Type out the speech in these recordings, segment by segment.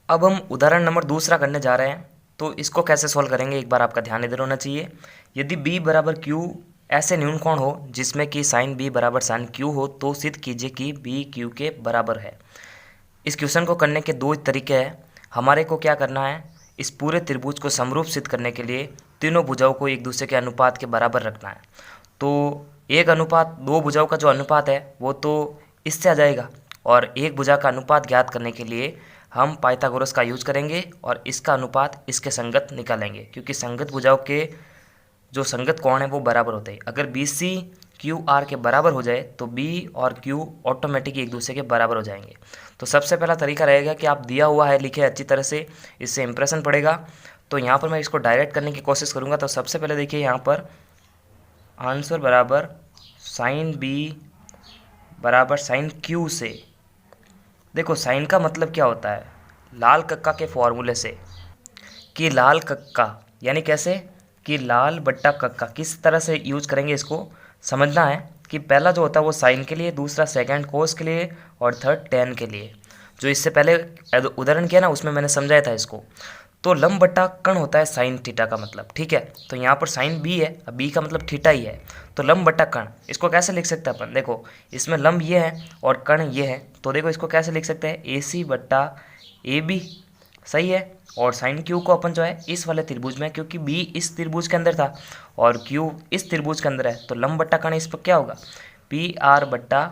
अब हम उदाहरण नंबर दूसरा करने जा रहे हैं। तो इसको कैसे सॉल्व करेंगे एक बार आपका ध्यान इधर होना चाहिए। यदि b बराबर q ऐसे न्यून कोण हो जिसमें कि साइन b बराबर साइन q हो तो सिद्ध कीजिए कि b q के बराबर है। इस क्वेश्चन को करने के दो तरीके हैं। हमारे को क्या करना है, इस पूरे त्रिभुज को समरूप सिद्ध करने के लिए तीनों भुजाओं को एक दूसरे के अनुपात के बराबर रखना है। तो एक अनुपात दो भुजाओं का जो अनुपात है वो तो इससे आ जाएगा, और एक भुजा का अनुपात ज्ञात करने के लिए हम पाइथागोरस का यूज करेंगे और इसका अनुपात इसके संगत निकालेंगे, क्योंकि संगत भुजाओं के जो संगत कोण है वो बराबर होते हैं। अगर बी सी क्यू आर के बराबर हो जाए तो बी और क्यू ऑटोमेटिक एक दूसरे के बराबर हो जाएंगे। तो सबसे पहला तरीका रहेगा कि आप दिया हुआ है लिखे अच्छी तरह से, इससे इंप्रेशन पड़ेगा। तो यहाँ पर मैं इसको डायरेक्ट करने की कोशिश करूँगा। तो सबसे पहले देखिए यहाँ पर आंसर बराबर साइन बी बराबर साइन क्यू से। देखो साइन का मतलब क्या होता है, लाल कक्का के फॉर्मूले से, कि लाल कक्का यानी कैसे कि लाल बट्टा कक्का। किस तरह से यूज करेंगे इसको समझना है कि पहला जो होता है वो साइन के लिए, दूसरा सेकंड कोस के लिए और थर्ड टेन के लिए। जो इससे पहले उदाहरण किया ना उसमें मैंने समझाया था इसको। तो लंब बट्टा कर्ण होता है साइन थीटा का मतलब, ठीक है। तो यहाँ पर साइन बी है, अब बी का मतलब थीटा ही है। तो लंब बट्टा कर्ण इसको कैसे लिख सकते हैं अपन, देखो इसमें लंब ये है और कर्ण ये है। तो देखो इसको कैसे लिख सकते हैं, ए सी बट्टा ए बी, सही है। और साइन क्यू को अपन जो है इस वाले त्रिभुज में, क्योंकि बी इस त्रिभुज के अंदर था और क्यू इस त्रिभुज के अंदर है, तो लंब बट्टा कर्ण इस पर क्या होगा, पी आर बट्टा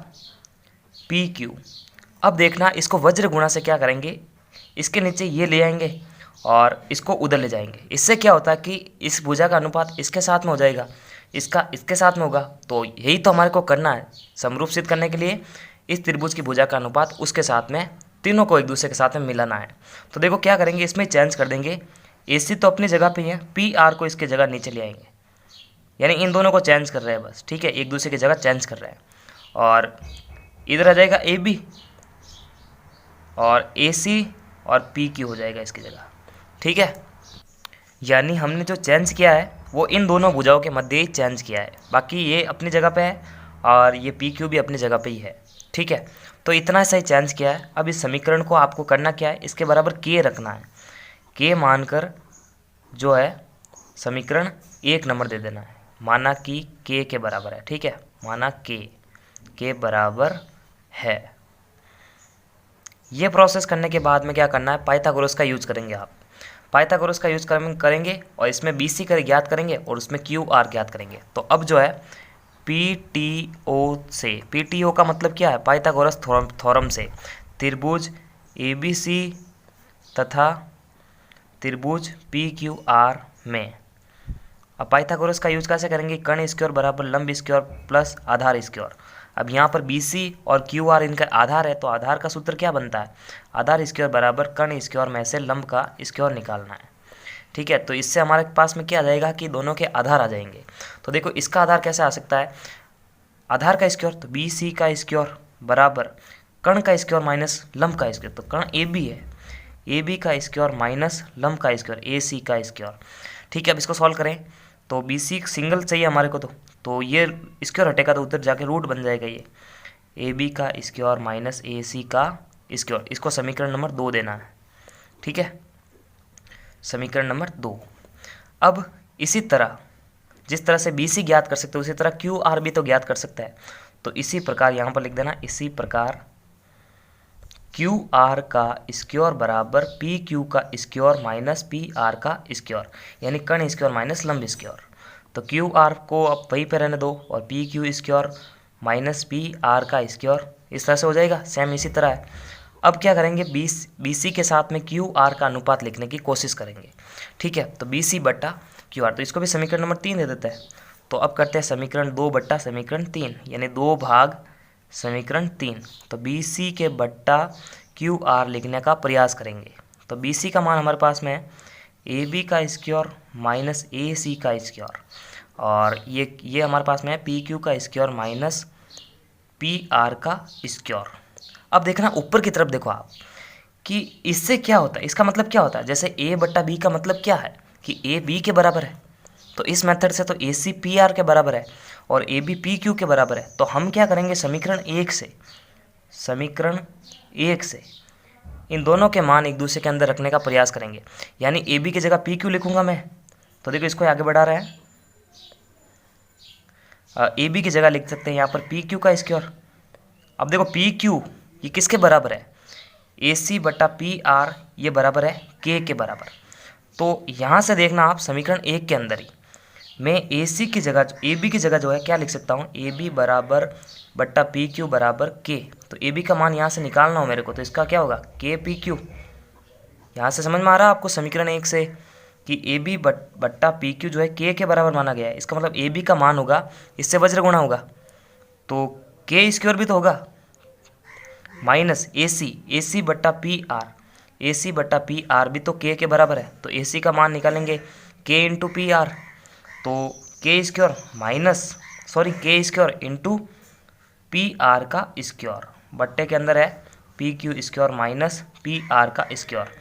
पी क्यू। अब देखना इसको वज्र गुणा से क्या करेंगे, इसके नीचे ये ले आएंगे और इसको उधर ले जाएंगे। इससे क्या होता है कि इस भुजा का अनुपात इसके साथ में हो जाएगा, इसका इसके साथ में होगा। तो यही तो हमारे को करना है, समरूप सिद्ध करने के लिए इस त्रिभुज की भुजा का अनुपात उसके साथ में, तीनों को एक दूसरे के साथ में मिलाना है। तो देखो क्या करेंगे, इसमें चेंज कर देंगे। ए सी तो अपनी जगह पे ही है, पी आर को इसके जगह नीचे ले आएंगे, यानी इन दोनों को चेंज कर रहे हैं बस, ठीक है, एक दूसरे की जगह चेंज कर रहे हैं। और इधर आ जाएगा ए बी और ए सी और पी क्यू हो जाएगा इसकी जगह, ठीक है। यानी हमने जो चेंज किया है वो इन दोनों भुजाओं के मध्य ही चेंज किया है, बाकी ये अपनी जगह पे है और ये पी क्यू भी अपनी जगह पे ही है, ठीक है। तो इतना सही चेंज किया है। अब इस समीकरण को आपको करना क्या है, इसके बराबर के रखना है। के मानकर जो है समीकरण 1 नंबर दे देना है, माना कि के बराबर है, ठीक है, माना के बराबर है। ये प्रोसेस करने के बाद में क्या करना है, पाइथागोरस का यूज करेंगे आप। पाइथागोरस का यूज करेंगे और इसमें बी सी का ज्ञात करेंगे और उसमें क्यू आर ज्ञात करेंगे। तो अब जो है पी टी ओ से, पी टी ओ का मतलब क्या है, पाइथागोरस थ्योरम से त्रिभुज ए बी सी तथा त्रिभुज पी क्यू आर में। अब पाइथागोरस का यूज कैसे करेंगे, कर्ण स्क्वायर बराबर लंब स्क्वायर प्लस आधार स्क्वायर। अब यहाँ पर बी सी और क्यू आर इनका आधार है, तो आधार का सूत्र क्या बनता है, आधार स्क्वायर बराबर कर्ण स्क्वायर में से लंब का स्क्वायर निकालना है, ठीक है। तो इससे हमारे पास में क्या आ जाएगा कि दोनों के आधार आ जाएंगे। तो देखो इसका आधार कैसे आ सकता है, आधार का स्क्वायर, तो बी सी का स्क्वायर बराबर कर्ण का स्क्वायर माइनस लंब का स्क्वायर। तो कर्ण ए बी है, ए बी का स्क्वायर माइनस लंब का स्क्वायर ए सी का स्क्वायर, ठीक है। अब इसको सॉल्व करें तो बी सी सिंगल चाहिए हमारे को, तो ये स्क्वायर हटेगा तो उधर जाके रूट बन जाएगा, ये ए बी का स्क्वायर माइनस ए सी का स्क्वायर। इसको समीकरण नंबर 2 देना है, ठीक है, समीकरण नंबर 2। अब इसी तरह जिस तरह से बी सी ज्ञात कर सकते हो उसी तरह क्यू आर भी तो ज्ञात कर सकता है। तो इसी प्रकार यहाँ पर लिख देना, इसी प्रकार क्यू आर का स्क्वायर बराबर पी क्यू का स्क्वायर माइनस पी आर का स्क्वायर, यानी कर्ण स्क्वायर माइनस लंब स्क्वायर। तो क्यू आर को अब वहीं पे रहने दो और P Q square minus P R का स्क्वायर, इस तरह से हो जाएगा, सेम इसी तरह है। अब क्या करेंगे, बी सी के साथ में क्यू आर का अनुपात लिखने की कोशिश करेंगे, ठीक है। तो बी सी बट्टा क्यू आर, तो इसको भी समीकरण नंबर 3 दे देते हैं। तो अब करते हैं समीकरण 2 बट्टा समीकरण 3, यानी 2 भाग समीकरण 3। तो बी सी के बट्टा क्यू आर लिखने का प्रयास करेंगे। तो बी सी का मान हमारे पास में है ए बी का स्क्वायर माइनस ए सी का स्क्वायर, और ये हमारे पास में है पी क्यू का स्क्वायर माइनस पी आर का स्क्वायर। अब देखना ऊपर की तरफ देखो आप कि इससे क्या होता है, इसका मतलब क्या होता है, जैसे ए बट्टा बी का मतलब क्या है कि ए बी के बराबर है, तो इस मेथड से तो ए सी पी आर के बराबर है और ए बी पी क्यू के बराबर है। तो हम क्या करेंगे, समीकरण 1 से इन दोनों के मान एक दूसरे के अंदर रखने का प्रयास करेंगे। यानी ए बी की जगह पी क्यू लिखूंगा मैं, तो देखो इसको आगे बढ़ा रहे हैं, ए बी की जगह लिख सकते हैं यहाँ पर पी क्यू का स्क्वायर। अब देखो पी क्यू ये किसके बराबर है, ए सी बटा पी आर, ये बराबर है के बराबर। तो यहाँ से देखना आप समीकरण 1 के अंदर ही मैं ए सी की जगह ए बी की जगह जो है क्या लिख सकता हूँ, ए बी बराबर बट्टा पी क्यू बराबर के। तो ए बी का मान यहाँ से निकालना हो मेरे को, तो इसका क्या होगा के पी क्यू। यहाँ से समझ में आ रहा है आपको समीकरण 1 से कि ए बी बट्टा पी क्यू जो है के बराबर माना गया है। इसका मतलब ए बी का मान होगा, इससे वज्र गुणा होगा तो के स्क्वायर भी तो होगा, माइनस ए सी बट्टा पी आर, ए सी बट्टा पी आर भी तो के बराबर है। तो ए सी का मान निकालेंगे के इंटू पी आर, तो के स्क्वायर माइनस के स्क्वायर इंटू पी आर का स्क्वायर बट्टे के अंदर है P Q square minus P R का स्क्वायर।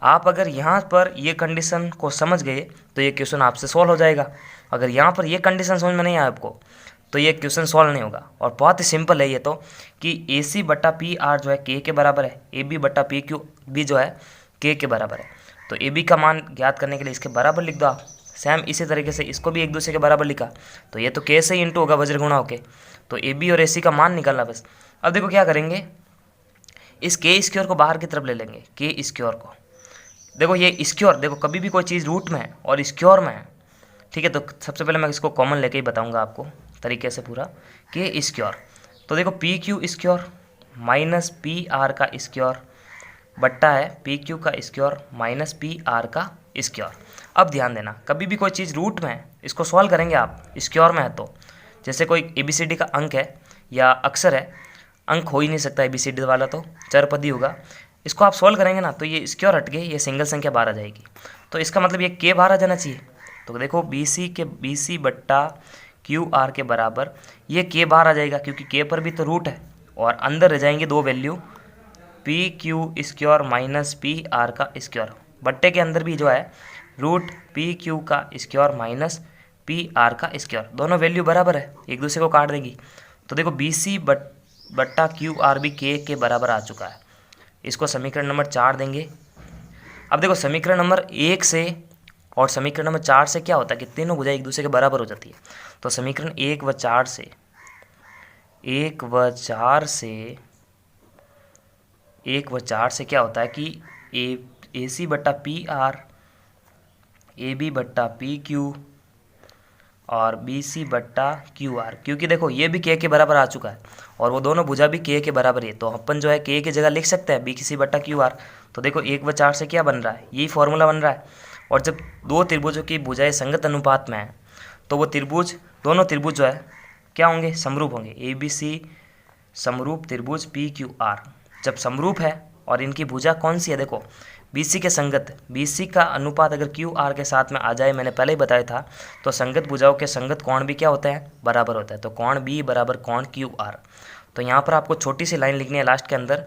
आप अगर यहाँ पर ये कंडीशन को समझ गए तो ये क्वेश्चन आपसे सॉल्व हो जाएगा। अगर यहाँ पर ये कंडीशन समझ में नहीं आया आपको तो ये क्वेश्चन सॉल्व नहीं होगा। और बहुत ही सिंपल है ये तो कि ए सी बट्टा पी आर जो है के बराबर है, ए बी बट्टा पी क्यू भी जो है के बराबर है। तो ए बी का मान ज्ञात करने के लिए इसके बराबर लिख दो आप। सेम इसी तरीके से इसको भी एक दूसरे के बराबर लिखा, तो ये तो के से ही इंटू होगा वज्र गुणा होके, तो ए बी और ए सी का मान निकालना बस। अब देखो क्या करेंगे, इस के स्क्वायर को बाहर की तरफ ले लेंगे, के स्क्वायर को। देखो ये स्क्वायर, देखो कभी भी कोई चीज़ रूट में है और स्क्वायर में है, ठीक है, तो सबसे पहले मैं इसको कॉमन लेके ही बताऊंगा आपको तरीके से पूरा, के स्क्वायर। तो देखो P Q square minus P R का स्क्वायर बट्टा है पी क्यू का स्क्वायर माइनस पी आर का स्क्वायर। अब ध्यान देना, कभी भी कोई चीज़ रूट में है इसको सॉल्व करेंगे आप, स्क्वायर में है तो जैसे कोई ABCD का अंक है या अक्षर है, अंक हो ही नहीं सकता ABCD वाला, तो चरपदी होगा, इसको आप सॉल्व करेंगे ना तो ये स्क्वायर हट के ये सिंगल संख्या बाहर आ जाएगी। तो इसका मतलब ये के बाहर आ जाना चाहिए। तो देखो बी सी बट्टा क्यू आर के बराबर ये के बाहर आ जाएगा, क्योंकि के पर भी तो रूट है और अंदर रह जाएंगे दो value, P Q square minus P R का स्क्वायर बट्टे के अंदर भी जो है रूट पी क्यू का स्क्वायर माइनस पी आर का स्क्वायर, दोनों वैल्यू बराबर है, एक दूसरे को काट देगी। तो देखो बी सी बट्टा क्यू आर भी के बराबर आ चुका है। इसको समीकरण नंबर 4 देंगे। अब देखो समीकरण नंबर 1 से और समीकरण नंबर 4 से क्या होता है कि तीनों भुजाएं एक दूसरे के बराबर हो जाती है। तो समीकरण 1 व 4 से क्या होता है कि ए सी बट्टा पी आर, ए बी बट्टा पी क्यू और बी सी बट्टा क्यू आर, क्योंकि देखो ये भी के बराबर आ चुका है और वो दोनों भुजा भी के बराबर है, तो अपन जो है के की जगह लिख सकते हैं बी सी बट्टा क्यू आर। तो देखो 1 व 4 से क्या बन रहा है, यही फॉर्मूला बन रहा है। और जब दो त्रिभुजों की भुजाएं संगत अनुपात में है तो वो त्रिभुज, दोनों त्रिभुज जो है क्या होंगे, समरूप होंगे। ए बी सी समरूप त्रिभुज पी क्यू आर जब समरूप है और इनकी भुजा कौन सी है, देखो BC के संगत, BC का अनुपात अगर QR के साथ में आ जाए, मैंने पहले ही बताया था, तो संगत भुजाओं के संगत कोण भी क्या होता है, बराबर होता है। तो कोण B बराबर कोण QR। तो यहाँ पर आपको छोटी सी लाइन लिखनी है लास्ट के अंदर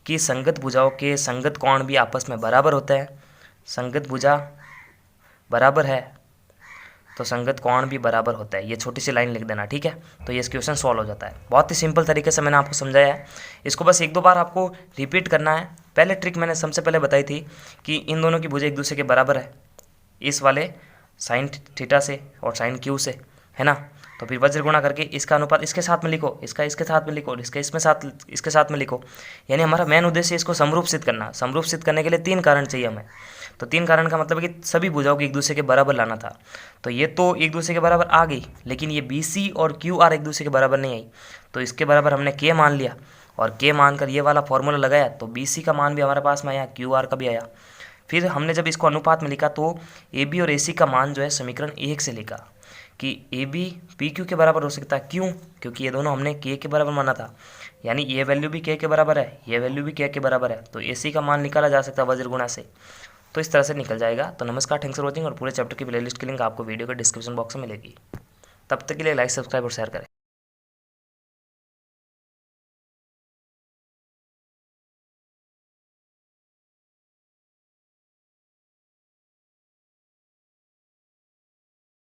कि संगत भुजाओं के संगत कोण भी आपस में बराबर होता है, संगत भुजा बराबर है तो संगत कोण भी बराबर होता है। ये छोटी सी लाइन लिख देना, ठीक है। तो ये क्वेश्चन सॉल्व हो जाता है। बहुत ही सिंपल तरीके से मैंने आपको समझाया है, इसको बस 1-2 बार आपको रिपीट करना है। पहले ट्रिक मैंने सबसे पहले बताई थी कि इन दोनों की भुजा एक दूसरे के बराबर है, इस वाले साइन थीटा से और साइन क्यू से, है ना। तो फिर वज्र गुणा करके इसका अनुपात इसके साथ में लिखो, इसका इसके साथ में लिखो, इसका इसके साथ में लिखो। यानी हमारा मेन उद्देश्य इसको समरूप सिद्ध करना। समरूप सिद्ध करने के लिए 3 कारण चाहिए हमें। तो 3 कारण का मतलब है कि सभी भुजाओं को एक दूसरे के बराबर लाना था। तो ये तो एक दूसरे के बराबर आ गई, लेकिन ये BC और QR एक दूसरे के बराबर नहीं आई। तो इसके बराबर हमने के मान लिया और के मान कर ये वाला फॉर्मूला लगाया, तो BC का मान भी हमारे पास में आया, QR का भी आया। फिर हमने जब इसको अनुपात में लिखा तो AB और AC का मान जो है समीकरण 1 से लिखा कि AB PQ के बराबर हो सकता है। क्यों? क्योंकि ये दोनों हमने के बराबर माना था, यानी ये वैल्यू भी के बराबर है, ये वैल्यू भी के बराबर है, तो AC का मान निकाला जा सकता है वज्र गुणा से। तो इस तरह से निकल जाएगा। तो नमस्कार, थैंक्स फॉर वॉचिंग, और पूरे चैप्टर की प्लेलिस्ट की लिंक आपको वीडियो के डिस्क्रिप्शन बॉक्स में मिलेगी। तब तक के लिए लाइक, सब्सक्राइब और शेयर करें।